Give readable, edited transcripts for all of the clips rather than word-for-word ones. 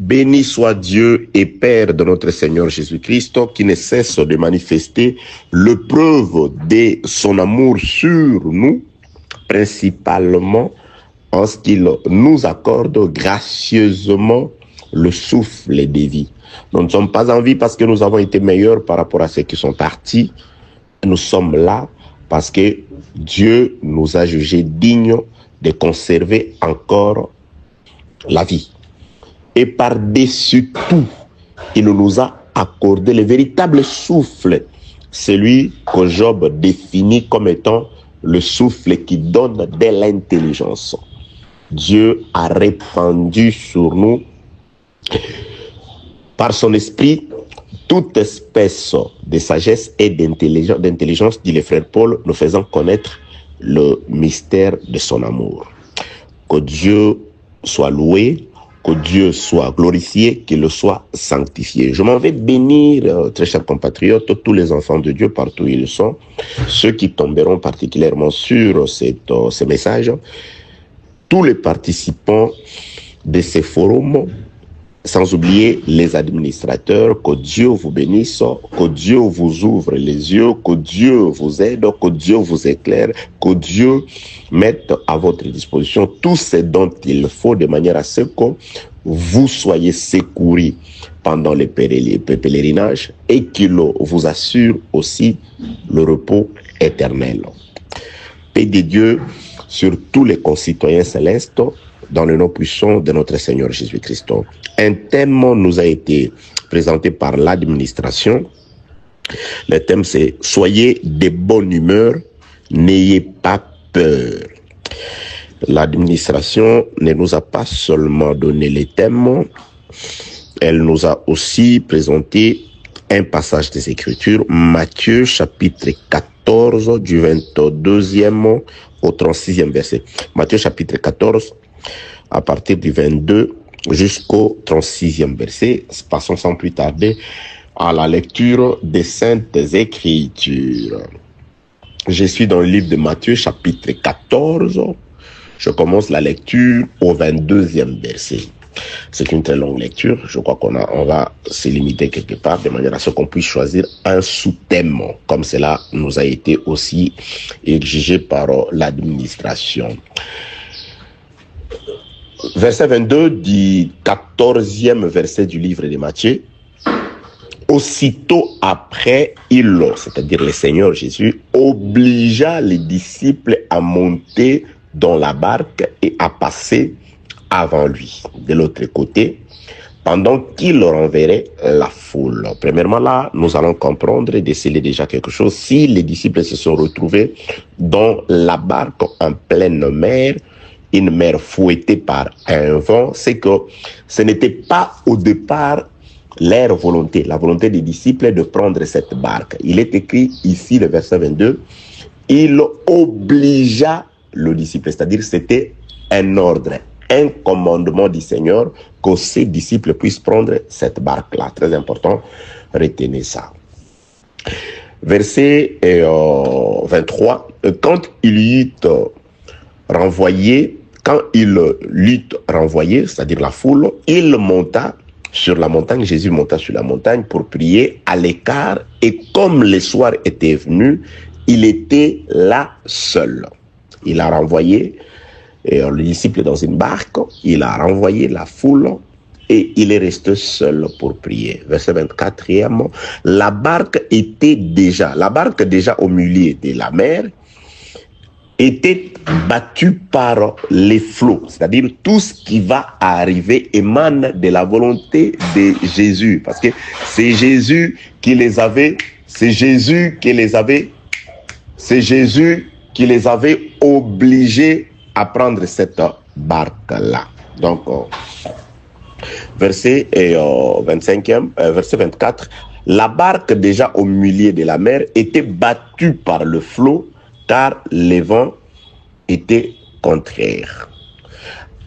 Béni soit Dieu et Père de notre Seigneur Jésus-Christ, qui ne cesse de manifester le preuve de son amour sur nous, principalement en ce qu'il nous accorde gracieusement le souffle de vie. Nous ne sommes pas en vie parce que nous avons été meilleurs par rapport à ceux qui sont partis. Nous sommes là parce que Dieu nous a jugés dignes de conserver encore la vie. Et par-dessus tout, il nous a accordé le véritable souffle, celui que Job définit comme étant le souffle qui donne de l'intelligence. Dieu a répandu sur nous, par son esprit, toute espèce de sagesse et d'intelligence, dit le frère Paul, nous faisant connaître le mystère de son amour. Que Dieu soit loué, que Dieu soit glorifié, qu'il soit sanctifié. Je m'en vais bénir, très chers compatriotes, tous les enfants de Dieu partout où ils sont, ceux qui tomberont particulièrement sur ce message, tous les participants de ces forums, sans oublier les administrateurs. Que Dieu vous bénisse, que Dieu vous ouvre les yeux, que Dieu vous aide, que Dieu vous éclaire, que Dieu mette à votre disposition tout ce dont il faut de manière à ce que vous soyez secourus pendant les pèlerinages et qu'il vous assure aussi le repos éternel. Paix de Dieu sur tous les concitoyens célestes, dans le nom puissant de notre Seigneur Jésus-Christ. Un thème nous a été présenté par l'administration. Le thème c'est « Soyez de bonne humeur, n'ayez pas peur ». L'administration ne nous a pas seulement donné les thèmes, elle nous a aussi présenté un passage des Écritures, Matthieu chapitre 14 du 22e au 36e verset. Matthieu chapitre 14 à partir du 22 jusqu'au 36e verset. Passons sans plus tarder à la lecture des Saintes Écritures. Je suis dans le livre de Matthieu chapitre 14. Je commence la lecture au 22e verset. C'est une très longue lecture. Je crois qu'on va se limiter quelque part de manière à ce qu'on puisse choisir un sous-thème, comme cela nous a été aussi exigé par l'administration. Verset 22 du 14e verset du livre de Matthieu. Aussitôt après, c'est-à-dire le Seigneur Jésus, obligea les disciples à monter dans la barque et à passer avant lui, de l'autre côté, pendant qu'il renverrait la foule. Premièrement, là, nous allons comprendre et déceler déjà quelque chose. Si les disciples se sont retrouvés dans la barque en pleine mer, une mer fouettée par un vent, c'est que ce n'était pas au départ leur volonté, la volonté des disciples de prendre cette barque. Il est écrit ici, le verset 22, il obligea le disciple, c'est-à-dire c'était un ordre, un commandement du Seigneur que ses disciples puissent prendre cette barque-là. Très important, retenez ça. Verset 23, quand il eut renvoyé, c'est-à-dire la foule, il monta sur la montagne, Jésus monta sur la montagne pour prier à l'écart, et comme le soir était venu, il était là seul. Il a renvoyé le disciple dans une barque, il a renvoyé la foule et il est resté seul pour prier. Verset 24e, la barque déjà au milieu de la mer, était battue par les flots, c'est-à-dire tout ce qui va arriver émane de la volonté de Jésus, parce que c'est Jésus qui les avait obligés à prendre cette barque-là. Donc, verset 24, la barque déjà au milieu de la mer était battue par le flot, car les vents étaient contraires.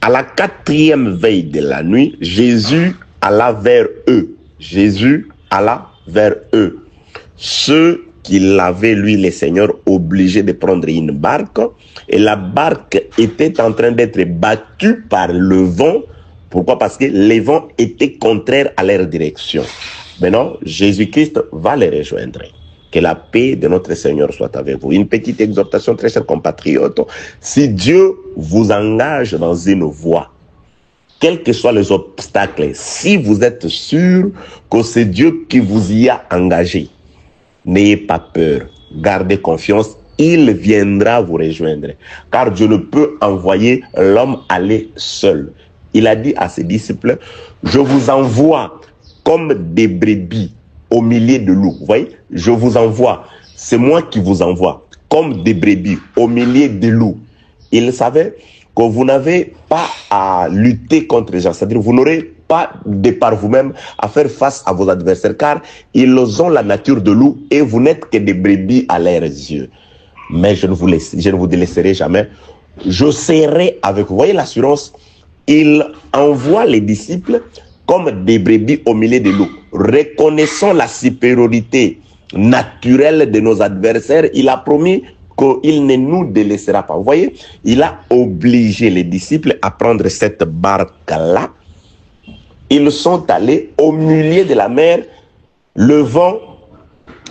À la 4e veille de la nuit, Jésus alla vers eux. Ceux qui l'avaient, lui, le Seigneur, obligé de prendre une barque, et la barque était en train d'être battue par le vent Pourquoi? Parce que les vents étaient contraires à leur direction. Maintenant, Jésus-Christ va les rejoindre. Que la paix de notre Seigneur soit avec vous. Une petite exhortation, très chers compatriotes. Si Dieu vous engage dans une voie, quels que soient les obstacles, si vous êtes sûr que c'est Dieu qui vous y a engagé, n'ayez pas peur, gardez confiance, il viendra vous rejoindre. Car Dieu ne peut envoyer l'homme aller seul. Il a dit à ses disciples, je vous envoie comme des brebis au milieu de loups. Vous voyez, je vous envoie, c'est moi qui vous envoie, comme des brebis au milieu des loups. Il savait que vous n'avez pas à lutter contre les gens, c'est-à-dire vous n'aurez pas de par vous-même à faire face à vos adversaires, car ils ont la nature de loup et vous n'êtes que des brebis à leurs yeux. Mais je ne vous délaisserai jamais. Je serai avec vous. Vous voyez l'assurance? Il envoie les disciples comme des brebis au milieu des loups. Reconnaissant la supériorité naturelle de nos adversaires, il a promis qu'il ne nous délaissera pas. Vous voyez, il a obligé les disciples à prendre cette barque-là. Ils sont allés au milieu de la mer. Le vent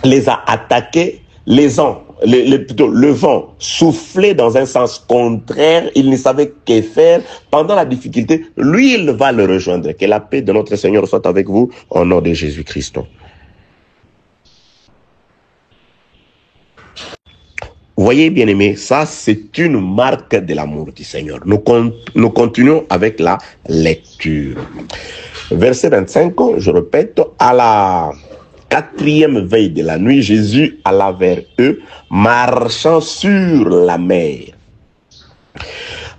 les a attaqués. Le vent soufflait dans un sens contraire. Ils ne savaient que faire. Pendant la difficulté, lui, il va le rejoindre. Que la paix de notre Seigneur soit avec vous au nom de Jésus-Christ. Voyez, bien-aimés, ça, c'est une marque de l'amour du Seigneur. Nous continuons avec la lecture. Verset 25, je répète, à la 4e veille de la nuit, Jésus alla vers eux, marchant sur la mer.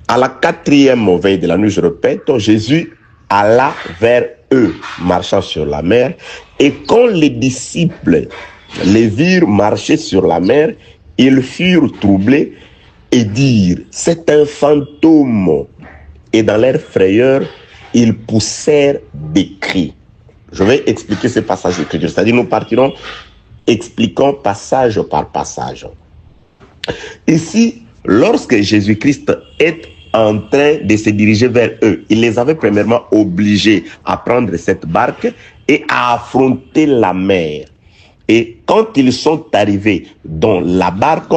À la 4e veille de la nuit, je répète, Jésus alla vers eux, marchant sur la mer. Et quand les disciples les virent marcher sur la mer, ils furent troublés et dirent, c'est un fantôme. Et dans leur frayeur, ils poussèrent des cris. Je vais expliquer ce passage d'écriture. C'est-à-dire, nous partirons expliquant passage par passage. Ici, lorsque Jésus-Christ est en train de se diriger vers eux, il les avait premièrement obligés à prendre cette barque et à affronter la mer. Et quand ils sont arrivés dans la barque,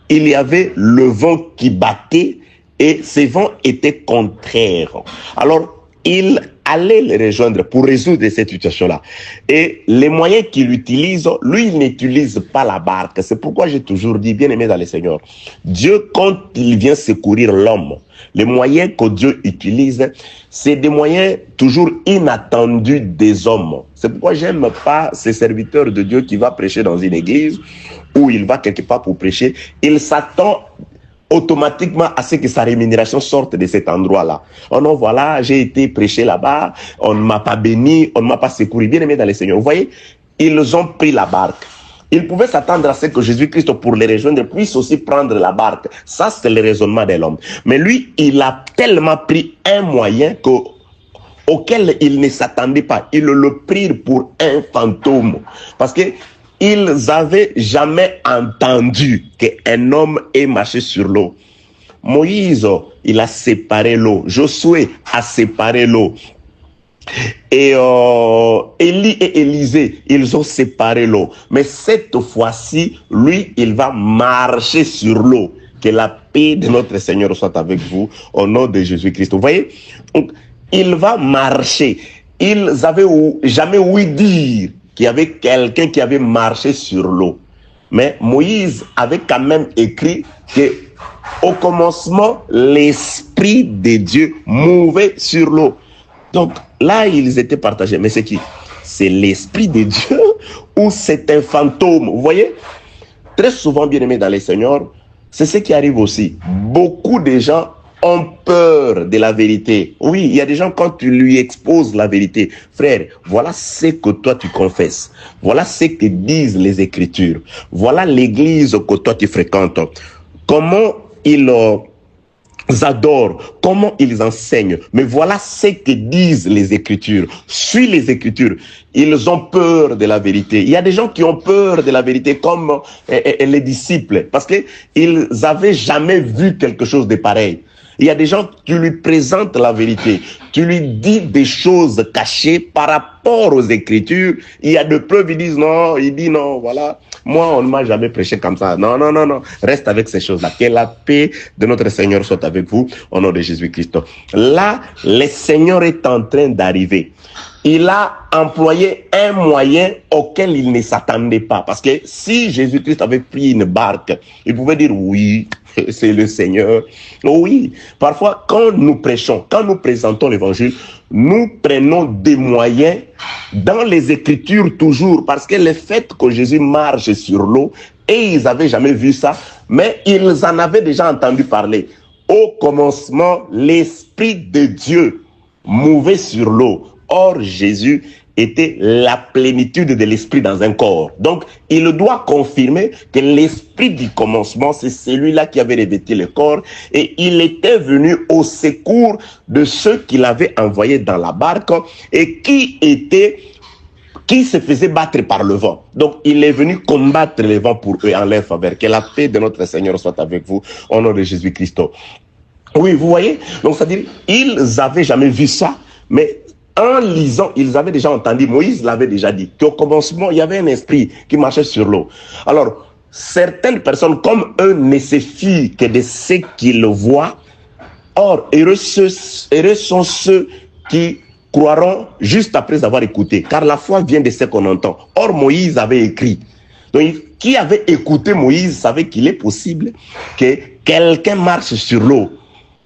il y avait le vent qui battait et ces vents étaient contraires. Alors, il allait les rejoindre pour résoudre cette situation-là. Et les moyens qu'il utilise, lui, il n'utilise pas la barque. C'est pourquoi j'ai toujours dit, bien aimé dans le Seigneur, Dieu, quand il vient secourir l'homme, les moyens que Dieu utilise, c'est des moyens toujours inattendus des hommes. C'est pourquoi j'aime pas ces serviteurs de Dieu qui va prêcher dans une église ou il va quelque part pour prêcher. Il s'attend automatiquement à ce que sa rémunération sorte de cet endroit-là. Oh non, voilà, j'ai été prêché là-bas, on ne m'a pas béni, on ne m'a pas secouru. Bien aimé dans le Seigneur. Vous voyez, ils ont pris la barque. Ils pouvaient s'attendre à ce que Jésus-Christ, pour les rejoindre, puisse aussi prendre la barque. Ça, c'est le raisonnement de l'homme. Mais lui, il a tellement pris un moyen auquel il ne s'attendait pas. Ils le prirent pour un fantôme. Parce que ils avaient jamais entendu qu'un homme ait marché sur l'eau. Moïse, il a séparé l'eau. Josué a séparé l'eau. Et Élie et Élisée, ils ont séparé l'eau. Mais cette fois-ci, lui, il va marcher sur l'eau. Que la paix de notre Seigneur soit avec vous au nom de Jésus-Christ. Vous voyez, donc, il va marcher. Ils avaient jamais ouï dire qu'il y avait quelqu'un qui avait marché sur l'eau. Mais Moïse avait quand même écrit que au commencement, l'Esprit de Dieu mouvait sur l'eau. Donc là, ils étaient partagés. Mais c'est qui? C'est l'Esprit de Dieu ou c'est un fantôme? Vous voyez? Très souvent, bien aimés dans les Seigneurs, c'est ce qui arrive aussi. Beaucoup de gens ont peur de la vérité. Oui, il y a des gens, quand tu lui exposes la vérité, frère, voilà ce que toi tu confesses. Voilà ce que disent les Écritures. Voilà l'église que toi tu fréquentes. Comment ils adorent, comment ils enseignent. Mais voilà ce que disent les Écritures. Suis les Écritures. Ils ont peur de la vérité. Il y a des gens qui ont peur de la vérité, comme les disciples, parce qu'ils n'avaient jamais vu quelque chose de pareil. Il y a des gens, tu lui présentes la vérité, tu lui dis des choses cachées par rapport aux Écritures. Il y a de preuves, ils disent non, il dit non, voilà. Moi, on ne m'a jamais prêché comme ça. Non, non, non, non. Reste avec ces choses-là. Que la paix de notre Seigneur soit avec vous, au nom de Jésus-Christ. Là, le Seigneur est en train d'arriver. Il a employé un moyen auquel il ne s'attendait pas. Parce que si Jésus-Christ avait pris une barque, il pouvait dire oui, c'est le Seigneur. Oui, parfois quand nous prêchons, quand nous présentons l'évangile, nous prenons des moyens dans les Écritures toujours. Parce que le fait que Jésus marche sur l'eau, et ils n'avaient jamais vu ça, mais ils en avaient déjà entendu parler. Au commencement, l'Esprit de Dieu mouvait sur l'eau. Or, Jésus était la plénitude de l'Esprit dans un corps. Donc, il doit confirmer que l'Esprit du commencement, c'est celui-là qui avait revêtu le corps et il était venu au secours de ceux qu'il avait envoyés dans la barque et qui se faisaient battre par le vent. Donc, il est venu combattre le vent pour eux en leur faveur. Que la paix de notre Seigneur soit avec vous, au nom de Jésus-Christ. Oui, vous voyez? Donc, c'est-à-dire, ils n'avaient jamais vu ça, mais en lisant, ils avaient déjà entendu, Moïse l'avait déjà dit, qu'au commencement, il y avait un esprit qui marchait sur l'eau. Alors, certaines personnes, comme eux, ne se fient que de ce qu'ils voient. Or, heureux sont ceux qui croiront juste après avoir écouté, car la foi vient de ce qu'on entend. Or, Moïse avait écrit. Donc, qui avait écouté Moïse savait qu'il est possible que quelqu'un marche sur l'eau.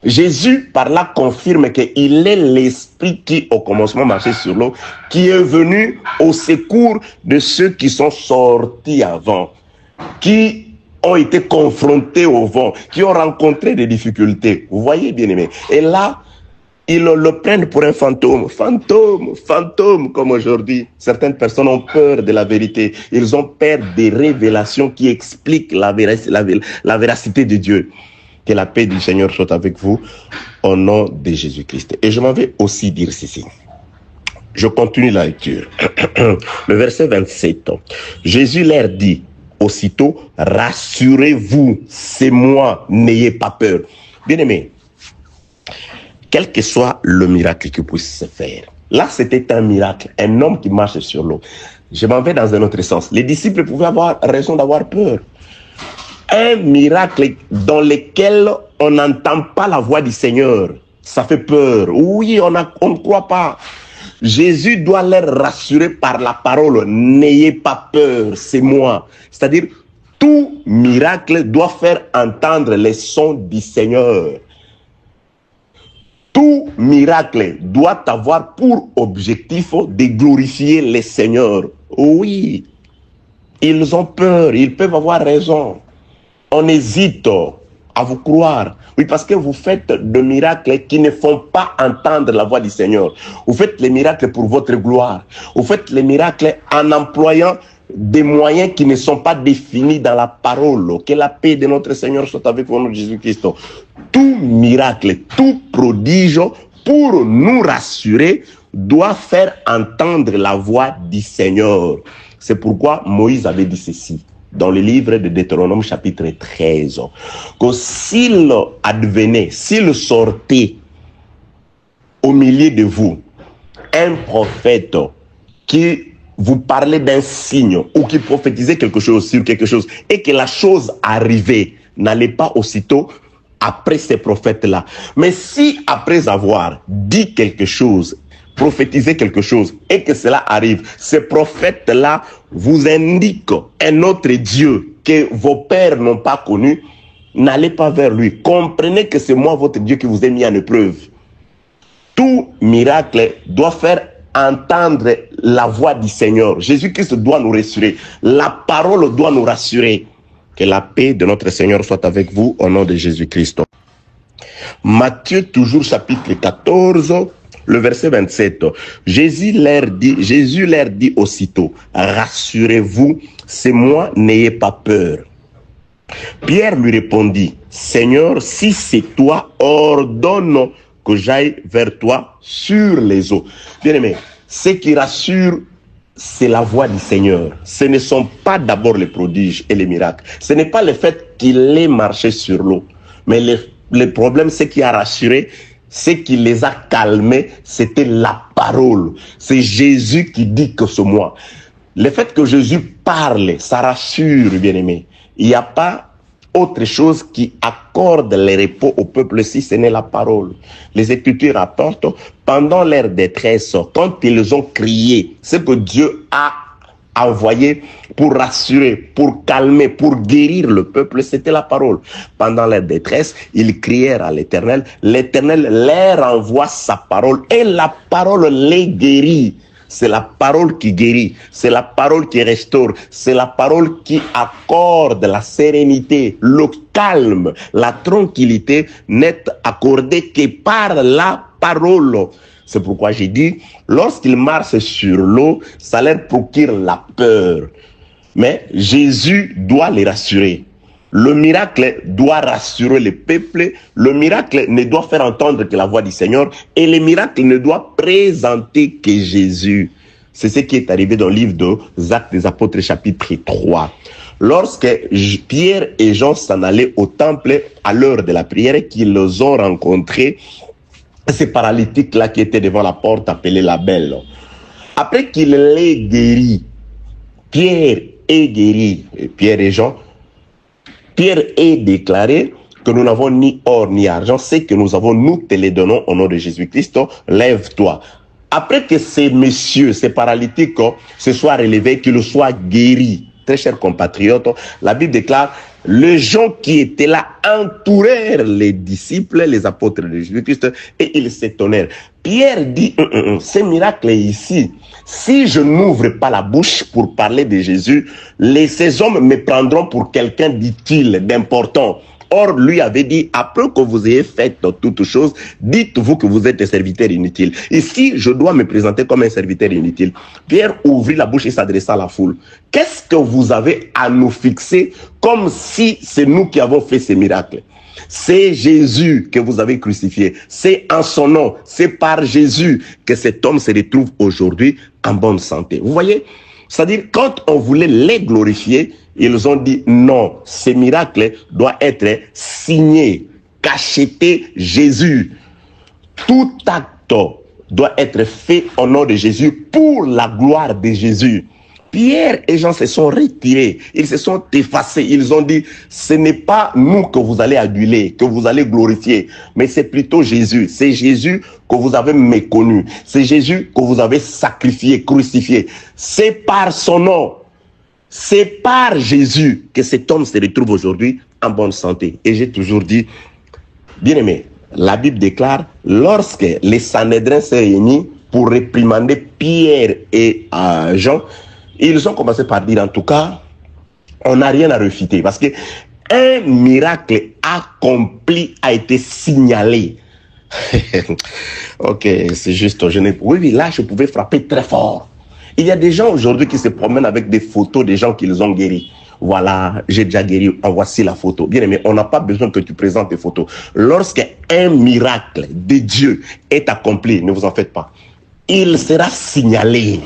Jésus, par là, confirme qu'il est l'Esprit qui, au commencement, marchait sur l'eau, qui est venu au secours de ceux qui sont sortis avant, qui ont été confrontés au vent, qui ont rencontré des difficultés. Vous voyez, bien-aimés. Et là, ils le prennent pour un fantôme. Fantôme, comme aujourd'hui. Certaines personnes ont peur de la vérité. Ils ont peur des révélations qui expliquent la véracité de Dieu. Que la paix du Seigneur soit avec vous au nom de Jésus-Christ. Et je m'en vais aussi dire ceci. Je continue la lecture. Le verset 27. Jésus leur dit aussitôt, rassurez-vous, c'est moi, n'ayez pas peur. Bien-aimés, quel que soit le miracle qui puisse se faire. Là, c'était un miracle, un homme qui marche sur l'eau. Je m'en vais dans un autre sens. Les disciples pouvaient avoir raison d'avoir peur. Un miracle dans lequel on n'entend pas la voix du Seigneur, ça fait peur. Oui, on ne croit pas. Jésus doit leur rassurer par la parole. N'ayez pas peur, c'est moi. C'est-à-dire, tout miracle doit faire entendre les sons du Seigneur. Tout miracle doit avoir pour objectif de glorifier le Seigneur. Oui, ils ont peur, ils peuvent avoir raison. On hésite à vous croire. Oui, parce que vous faites des miracles qui ne font pas entendre la voix du Seigneur. Vous faites les miracles pour votre gloire. Vous faites les miracles en employant des moyens qui ne sont pas définis dans la parole. Que la paix de notre Seigneur soit avec vous, nom Jésus-Christ. Tout miracle, tout prodige, pour nous rassurer, doit faire entendre la voix du Seigneur. C'est pourquoi Moïse avait dit ceci. Dans le livre de Deutéronome chapitre 13, que s'il advenait, s'il sortait au milieu de vous, un prophète qui vous parlait d'un signe ou qui prophétisait quelque chose sur quelque chose et que la chose arrivait, n'allez pas aussitôt après ces prophètes-là. Mais si après avoir dit quelque chose, prophétiser quelque chose et que cela arrive, ces prophètes-là vous indiquent un autre Dieu que vos pères n'ont pas connu, n'allez pas vers lui. Comprenez que c'est moi votre Dieu qui vous ai mis en épreuve. Tout miracle doit faire entendre la voix du Seigneur. Jésus-Christ doit nous rassurer. La parole doit nous rassurer. Que la paix de notre Seigneur soit avec vous au nom de Jésus-Christ. Matthieu, toujours chapitre 14, le verset 27. Jésus leur dit aussitôt, rassurez-vous, c'est moi, n'ayez pas peur. Pierre lui répondit, Seigneur, si c'est toi, ordonne que j'aille vers toi sur les eaux. Bien-aimé, ce qui rassure, c'est la voix du Seigneur. Ce ne sont pas d'abord les prodiges et les miracles. Ce n'est pas le fait qu'il ait marché sur l'eau, mais le problème, ce qui a rassuré, ce qui les a calmés, c'était la parole. C'est Jésus qui dit que c'est moi. Le fait que Jésus parle, ça rassure, bien-aimé. Il n'y a pas autre chose qui accorde le repos au peuple si ce n'est la parole. Les Écritures rapportent, pendant leur détresse, quand ils ont crié, ce que Dieu a envoyé pour rassurer, pour calmer, pour guérir le peuple, c'était la parole. Pendant leur détresse, ils crièrent à l'Éternel. L'Éternel leur envoie sa parole et la parole les guérit. C'est la parole qui guérit, c'est la parole qui restaure, c'est la parole qui accorde la sérénité, le calme, la tranquillité n'est accordée que par la parole. C'est pourquoi j'ai dit, lorsqu'ils marchent sur l'eau, ça leur procure la peur. Mais Jésus doit les rassurer. Le miracle doit rassurer le peuple. Le miracle ne doit faire entendre que la voix du Seigneur. Et le miracle ne doit présenter que Jésus. C'est ce qui est arrivé dans le livre des Actes des Apôtres, chapitre 3. Lorsque Pierre et Jean s'en allaient au temple à l'heure de la prière, qu'ils ont rencontré ces paralytiques-là qui étaient devant la porte appelée la Belle. Après qu'il les guérit, Pierre est guéri, Pierre et Jean, Pierre est déclaré que nous n'avons ni or ni argent, c'est que nous avons, nous te les donnons au nom de Jésus-Christ, lève-toi. Après que ces messieurs, ces paralytiques, se soient relevés, qu'ils soient guéris, très chers compatriotes, la Bible déclare, les gens qui étaient là entourèrent les disciples, les apôtres de Jésus-Christ, et ils s'étonnèrent. Pierre dit, ce miracle est ici. Si je n'ouvre pas la bouche pour parler de Jésus, ces hommes me prendront pour quelqu'un d'utile, d'important. Or, lui avait dit, après que vous ayez fait toutes choses, dites-vous que vous êtes un serviteur inutile. Ici, je dois me présenter comme un serviteur inutile. Pierre ouvrit la bouche et s'adressa à la foule. Qu'est-ce que vous avez à nous fixer comme si c'est nous qui avons fait ces miracles? C'est Jésus que vous avez crucifié. C'est en son nom, c'est par Jésus que cet homme se retrouve aujourd'hui en bonne santé. Vous voyez? C'est-à-dire, quand on voulait les glorifier, ils ont dit non, ce miracle doit être signé, cacheté Jésus. Tout acte doit être fait au nom de Jésus pour la gloire de Jésus. Pierre et Jean se sont retirés, ils se sont effacés, ils ont dit, ce n'est pas nous que vous allez aduler, que vous allez glorifier, mais c'est plutôt Jésus. C'est Jésus que vous avez méconnu, c'est Jésus que vous avez sacrifié, crucifié. C'est par son nom, c'est par Jésus que cet homme se retrouve aujourd'hui en bonne santé. Et j'ai toujours dit, bien aimé, la Bible déclare, lorsque les Sanhédrins se réunissent pour réprimander Pierre et Jean, ils ont commencé par dire, en tout cas, on n'a rien à refuter. Parce qu'un miracle accompli a été signalé. Ok, c'est juste, oui, là, je pouvais frapper très fort. Il y a des gens aujourd'hui qui se promènent avec des photos des gens qu'ils ont guéris. Voilà, j'ai déjà guéri, en voici la photo. Bien aimé, on n'a pas besoin que tu présentes des photos. Lorsqu'un miracle de Dieu est accompli, ne vous en faites pas, il sera signalé.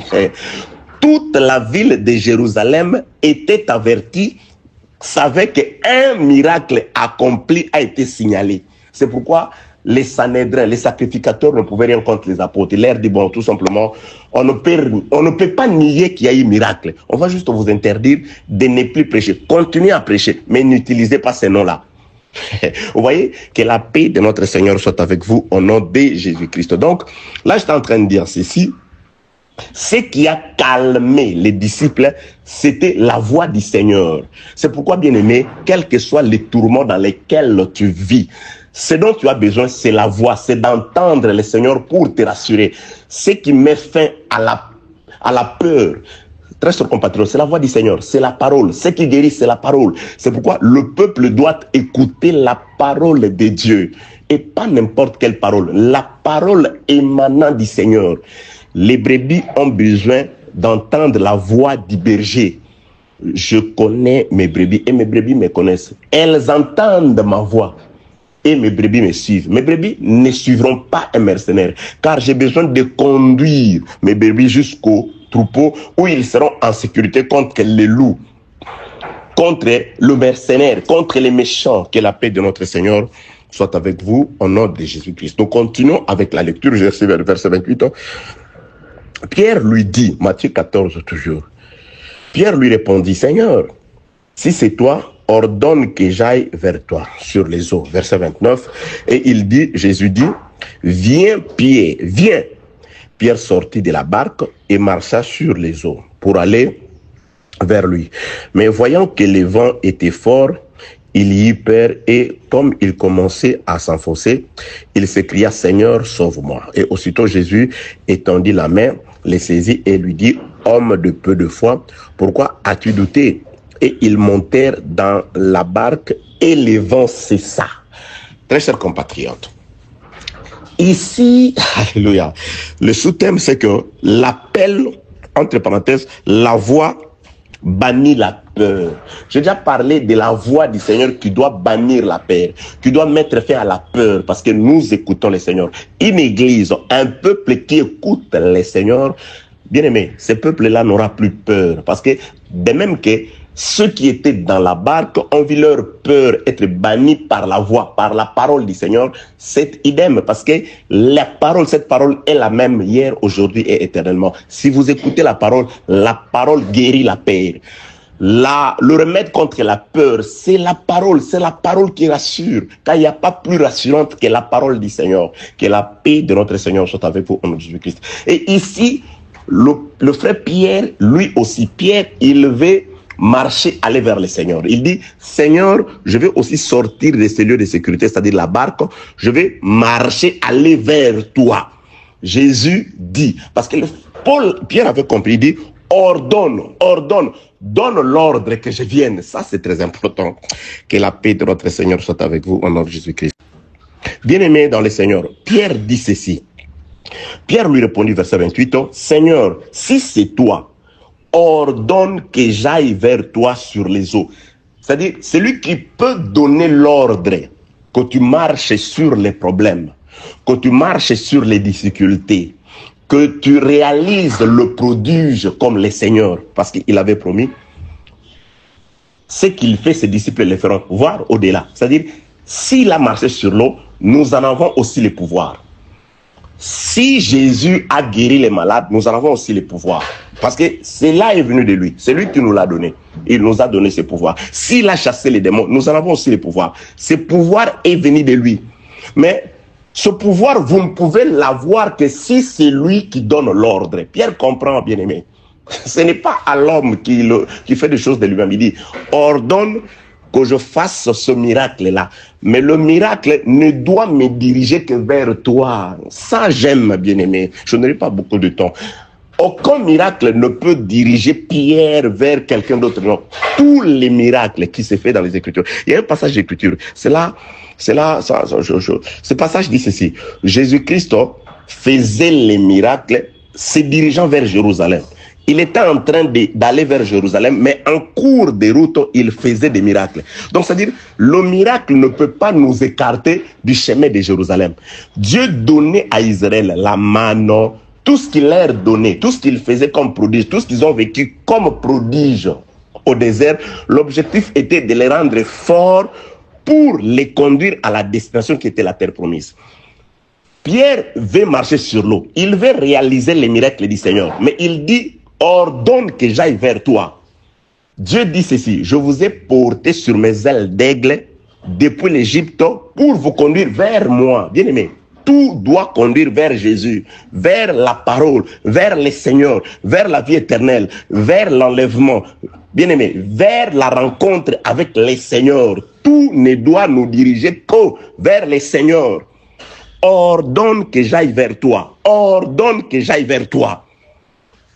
Toute la ville de Jérusalem était avertie, savait qu'un miracle accompli a été signalé. C'est pourquoi les Sanhédrins, les sacrificateurs ne pouvaient rien contre les apôtres. Ils leur dit, bon, tout simplement, on ne peut pas nier qu'il y a eu miracle. On va juste vous interdire de ne plus prêcher. Continuez à prêcher, mais n'utilisez pas ces noms-là. Vous voyez, que la paix de notre Seigneur soit avec vous au nom de Jésus-Christ. Donc, là, j'étais en train de dire ceci. Ce qui a calmé les disciples, c'était la voix du Seigneur. C'est pourquoi, bien-aimé, quels que soient les tourments dans lesquels tu vis, ce dont tu as besoin, c'est la voix, c'est d'entendre le Seigneur pour te rassurer. Ce qui met fin à la peur, très chers compatriotes, c'est la voix du Seigneur, c'est la parole. Ce qui guérit, c'est la parole. C'est pourquoi le peuple doit écouter la parole de Dieu. Et pas n'importe quelle parole, la parole émanant du Seigneur. Les brebis ont besoin d'entendre la voix du berger. Je connais mes brebis et mes brebis me connaissent. Elles entendent ma voix et mes brebis me suivent. Mes brebis ne suivront pas un mercenaire car j'ai besoin de conduire mes brebis jusqu'au troupeau où ils seront en sécurité contre les loups, contre le mercenaire, contre les méchants. Que la paix de notre Seigneur soit avec vous au nom de Jésus-Christ. Nous continuons avec la lecture, verset 28. Pierre lui dit, Matthieu 14 toujours, Pierre lui répondit, Seigneur, si c'est toi, ordonne que j'aille vers toi sur les eaux. Verset 29. Et il dit, Jésus dit, viens Pierre, viens. Pierre sortit de la barque et marcha sur les eaux pour aller vers lui. Mais voyant que le vent était fort, il y eut peur et comme il commençait à s'enfoncer, il s'écria, Seigneur, sauve-moi. Et aussitôt Jésus étendit la main, le saisit et lui dit, homme de peu de foi, pourquoi as-tu douté? Et ils montèrent dans la barque et le vent cessa. Très chers compatriotes, ici, alléluia, le sous-thème c'est que l'appel, entre parenthèses, la voix bannit la peur. J'ai déjà parlé de la voix du Seigneur qui doit bannir la peur, qui doit mettre fin à la peur parce que nous écoutons le Seigneur. Une église, un peuple qui écoute le Seigneur, bien aimé, ce peuple-là n'aura plus peur parce que de même que ceux qui étaient dans la barque ont vu leur peur être bannie par la voix, par la parole du Seigneur. C'est idem parce que la parole, cette parole est la même hier, aujourd'hui et éternellement. Si vous écoutez la parole guérit la peur. Le remède contre la peur, c'est la parole qui rassure. Car il n'y a pas plus rassurante que la parole du Seigneur, que la paix de notre Seigneur soit avec vous au nom de Jésus-Christ. Et ici, le frère Pierre, lui aussi, Pierre, il veut marcher, aller vers le Seigneur. Il dit, Seigneur, je vais aussi sortir de ces lieux de sécurité, c'est-à-dire la barque, je vais marcher, aller vers toi. Jésus dit, parce que Pierre avait compris, il dit, ordonne, donne l'ordre que je vienne. Ça, c'est très important. Que la paix de notre Seigneur soit avec vous au nom de Jésus-Christ. Bien-aimé dans le Seigneur, Pierre dit ceci. Pierre lui répondit, verset 28, Seigneur, si c'est toi, ordonne que j'aille vers toi sur les eaux. C'est-à-dire, celui qui peut donner l'ordre que tu marches sur les problèmes, que tu marches sur les difficultés, que tu réalises le prodige comme le Seigneur, parce qu'il avait promis, ce qu'il fait, ses disciples le feront, voire au-delà. C'est-à-dire, s'il a marché sur l'eau, nous en avons aussi le pouvoir. Si Jésus a guéri les malades, nous en avons aussi les pouvoirs. Parce que cela est venu de lui. C'est lui qui nous l'a donné. Il nous a donné ce pouvoir. S'il a chassé les démons, nous en avons aussi les pouvoirs. Ce pouvoir est venu de lui. Mais ce pouvoir, vous ne pouvez l'avoir que si c'est lui qui donne l'ordre. Pierre comprend, bien aimé. Ce n'est pas à l'homme qui fait des choses de lui-même. Il dit, ordonne que je fasse ce miracle-là. Mais le miracle ne doit me diriger que vers toi. Ça, j'aime, bien-aimé. Je n'aurai pas beaucoup de temps. Aucun miracle ne peut diriger Pierre vers quelqu'un d'autre. Non. Tous les miracles qui se font dans les Écritures. Il y a un passage d'Écriture. Ce passage dit ceci. Jésus-Christ faisait les miracles se dirigeant vers Jérusalem. Il était en train d'aller vers Jérusalem, mais en cours de route, il faisait des miracles. Donc, c'est-à-dire, le miracle ne peut pas nous écarter du chemin de Jérusalem. Dieu donnait à Israël la manne, tout ce qu'il leur donnait, tout ce qu'il faisait comme prodige, tout ce qu'ils ont vécu comme prodige au désert. L'objectif était de les rendre forts pour les conduire à la destination qui était la terre promise. Pierre veut marcher sur l'eau. Il veut réaliser les miracles du Seigneur. Mais il dit, ordonne que j'aille vers toi. Dieu dit ceci, je vous ai porté sur mes ailes d'aigle depuis l'Égypte pour vous conduire vers moi. Bien aimé, tout doit conduire vers Jésus, vers la parole, vers le Seigneur, vers la vie éternelle, vers l'enlèvement. Bien aimé, vers la rencontre avec le Seigneur. Tout ne doit nous diriger que vers le Seigneur. Ordonne que j'aille vers toi. Ordonne que j'aille vers toi.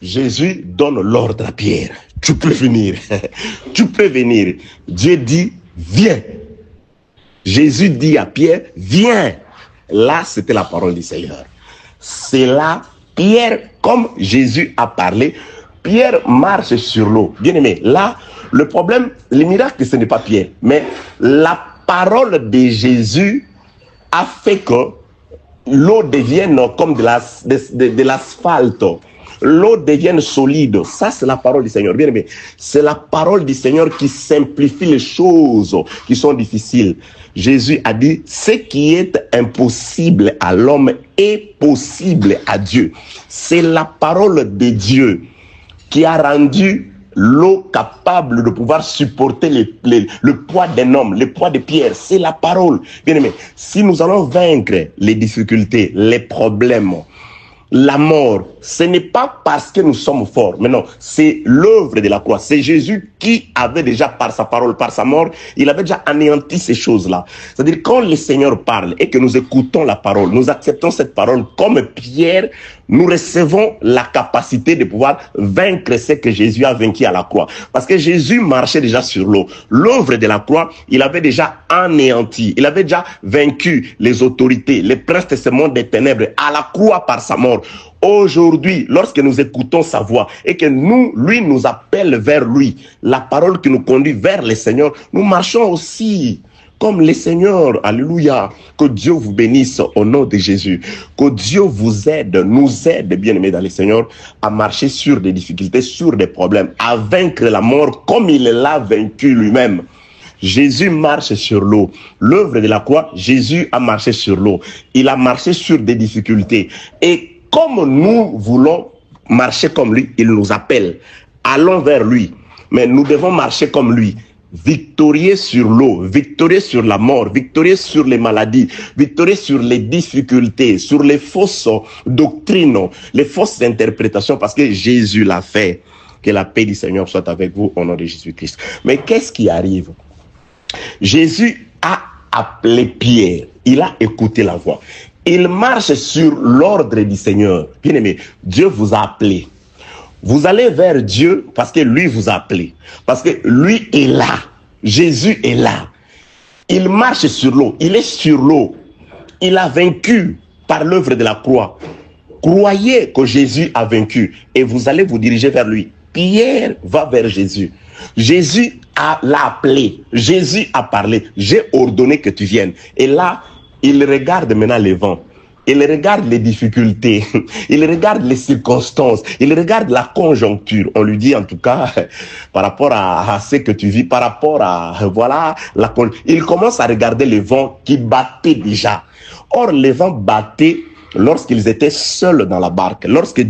Jésus donne l'ordre à Pierre. Tu peux venir. Tu peux venir. Dieu dit, viens. Jésus dit à Pierre, viens. Là, c'était la parole du Seigneur. C'est là, Pierre, comme Jésus a parlé, Pierre marche sur l'eau. Bien aimé, là, le problème, le miracle, ce n'est pas Pierre. Mais la parole de Jésus a fait que l'eau devienne comme de l'asphalte. l'eau devienne solide. Ça, c'est la parole du Seigneur. Bien aimé, c'est la parole du Seigneur qui simplifie les choses qui sont difficiles. Jésus a dit, ce qui est impossible à l'homme est possible à Dieu. C'est la parole de Dieu qui a rendu l'eau capable de pouvoir supporter le poids d'un homme, le poids de pierre. C'est la parole. Bien aimé, si nous allons vaincre les difficultés, les problèmes, la mort, ce n'est pas parce que nous sommes forts, mais non, c'est l'œuvre de la croix. C'est Jésus qui avait déjà, par sa parole, par sa mort, il avait déjà anéanti ces choses-là. C'est-à-dire, quand le Seigneur parle et que nous écoutons la parole, nous acceptons cette parole comme Pierre, nous recevons la capacité de pouvoir vaincre ce que Jésus a vaincu à la croix. Parce que Jésus marchait déjà sur l'eau. L'œuvre de la croix, il avait déjà anéanti, il avait déjà vaincu les autorités, les princes de ce monde des ténèbres à la croix par sa mort. Aujourd'hui, lorsque nous écoutons sa voix et que lui nous appelle vers lui, la parole qui nous conduit vers le Seigneur, nous marchons aussi comme le Seigneur. Alléluia. Que Dieu vous bénisse au nom de Jésus. Que Dieu vous aide, nous aide, bien-aimés dans le Seigneur, à marcher sur des difficultés, sur des problèmes, à vaincre la mort comme il l'a vaincu lui-même. Jésus marche sur l'eau. L'œuvre de la croix, Jésus a marché sur l'eau. Il a marché sur des difficultés. Et comme nous voulons marcher comme lui, il nous appelle. Allons vers lui. Mais nous devons marcher comme lui. Victorieux sur l'eau, victorieux sur la mort, victorieux sur les maladies, victorieux sur les difficultés, sur les fausses doctrines, les fausses interprétations, parce que Jésus l'a fait. Que la paix du Seigneur soit avec vous au nom de Jésus-Christ. Mais qu'est-ce qui arrive? Jésus a appelé Pierre. Il a écouté la voix. Il marche sur l'ordre du Seigneur. Bien-aimé, Dieu vous a appelé. Vous allez vers Dieu parce que lui vous a appelé. Parce que lui est là. Jésus est là. Il marche sur l'eau. Il est sur l'eau. Il a vaincu par l'œuvre de la croix. Croyez que Jésus a vaincu et vous allez vous diriger vers lui. Pierre va vers Jésus. Jésus l'a appelé. Jésus a parlé. J'ai ordonné que tu viennes. Et là, il regarde maintenant les vents. Il regarde les difficultés. Il regarde les circonstances. Il regarde la conjoncture. On lui dit en tout cas, par rapport à ce que tu vis, par rapport à, voilà, il commence à regarder les vents qui battaient déjà. Or, les vents battaient lorsqu'ils étaient seuls dans la barque. Lorsque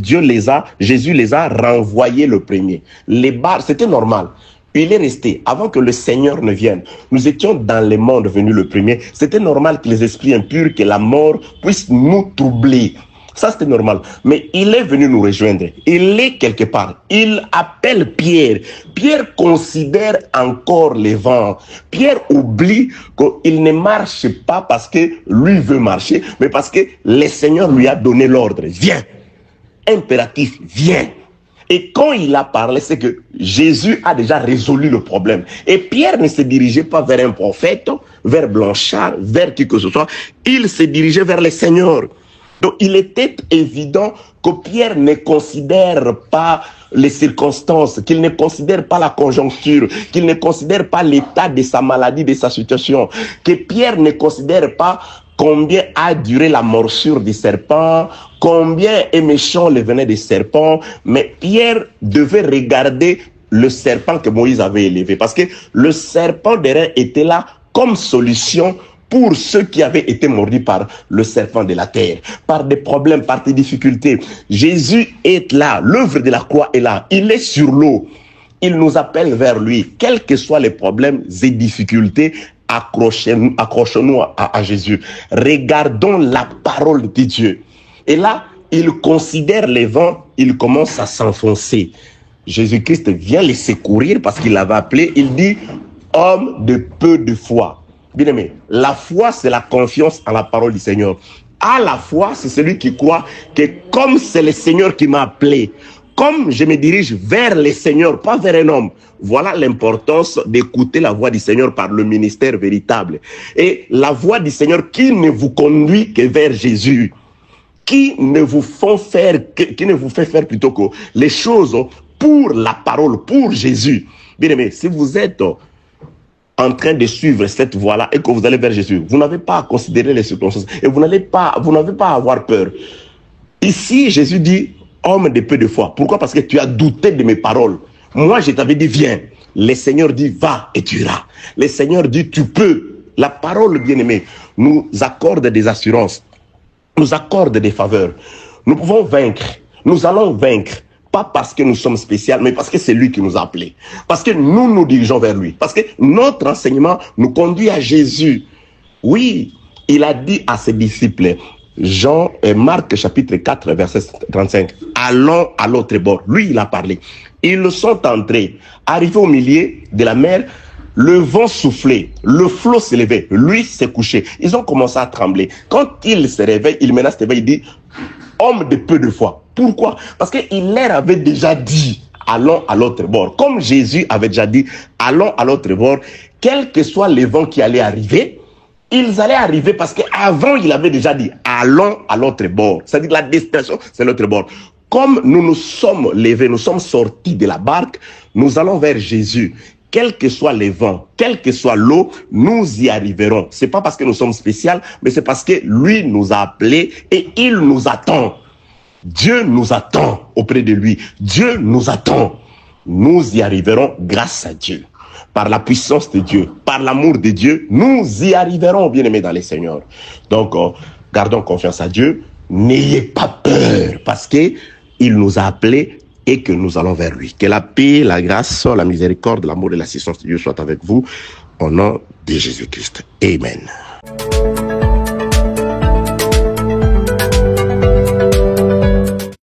Jésus les a renvoyés le premier. Les barques, c'était normal. Il est resté, avant que le Seigneur ne vienne. Nous étions dans le monde venu le premier. C'était normal que les esprits impurs, que la mort puisse nous troubler. Ça, c'était normal. Mais il est venu nous rejoindre. Il est quelque part. Il appelle Pierre. Pierre considère encore les vents. Pierre oublie qu'il ne marche pas parce que lui veut marcher, mais parce que le Seigneur lui a donné l'ordre. Viens. Impératif, viens. Et quand il a parlé, c'est que Jésus a déjà résolu le problème. Et Pierre ne se dirigeait pas vers un prophète, vers Blanchard, vers qui que ce soit. Il se dirigeait vers le Seigneur. Donc il était évident que Pierre ne considère pas les circonstances, qu'il ne considère pas la conjoncture, qu'il ne considère pas l'état de sa maladie, de sa situation, que Pierre ne considère pas combien a duré la morsure du serpent, combien est méchant le venin des serpents, mais Pierre devait regarder le serpent que Moïse avait élevé, parce que le serpent d'airain était là comme solution pour ceux qui avaient été mordus par le serpent de la terre, par des problèmes, par des difficultés. Jésus est là, l'œuvre de la croix est là, il est sur l'eau. Il nous appelle vers lui, quels que soient les problèmes et difficultés, accrochons-nous à Jésus. Regardons la parole de Dieu. Et là, il considère les vents, il commence à s'enfoncer. Jésus-Christ vient les secourir parce qu'il l'avait appelé. Il dit, homme de peu de foi. Bien aimé, la foi, c'est la confiance en la parole du Seigneur. À la foi, c'est celui qui croit que comme c'est le Seigneur qui m'a appelé, comme je me dirige vers le Seigneur, pas vers un homme, voilà l'importance d'écouter la voix du Seigneur par le ministère véritable. Et la voix du Seigneur qui ne vous conduit que vers Jésus, qui ne vous fait faire plutôt que les choses pour la parole, pour Jésus. Bien aimé, si vous êtes en train de suivre cette voie-là et que vous allez vers Jésus, vous n'avez pas à considérer les circonstances et vous n'avez pas à avoir peur. Ici, Jésus dit, homme de peu de foi. Pourquoi? Parce que tu as douté de mes paroles. Moi, je t'avais dit, viens. Le Seigneur dit, va et tu iras. Le Seigneur dit, tu peux. La parole, bien-aimée, nous accorde des assurances, nous accorde des faveurs. Nous pouvons vaincre. Nous allons vaincre. Pas parce que nous sommes spéciaux, mais parce que c'est lui qui nous a appelés. Parce que nous nous dirigeons vers lui. Parce que notre enseignement nous conduit à Jésus. Oui, il a dit à ses disciples, Marc chapitre 4, verset 35, allons à l'autre bord. Lui, il a parlé. Ils sont entrés, arrivés au milieu de la mer, le vent soufflait, le flot s'élevait, lui s'est couché. Ils ont commencé à trembler. Quand il se réveille, il menace, il dit, homme de peu de foi. Pourquoi? Parce qu'il leur avait déjà dit, allons à l'autre bord. Comme Jésus avait déjà dit, allons à l'autre bord, quel que soit le vent qui allait arriver, ils allaient arriver parce qu'avant, il avait déjà dit, allons à l'autre bord. C'est-à-dire que la destination, c'est l'autre bord. Comme nous nous sommes levés, nous sommes sortis de la barque, nous allons vers Jésus. Quel que soit les vents, quelle que soit l'eau, nous y arriverons. C'est pas parce que nous sommes spéciaux, mais c'est parce que lui nous a appelés et il nous attend. Dieu nous attend auprès de lui. Dieu nous attend. Nous y arriverons grâce à Dieu. Par la puissance de Dieu, par l'amour de Dieu, nous y arriverons, bien-aimés dans les Seigneurs. Donc, gardons confiance à Dieu. N'ayez pas peur parce que il nous a appelés et que nous allons vers lui. Que la paix, la grâce, la miséricorde, l'amour et l'assistance de Dieu soient avec vous au nom de Jésus-Christ. Amen.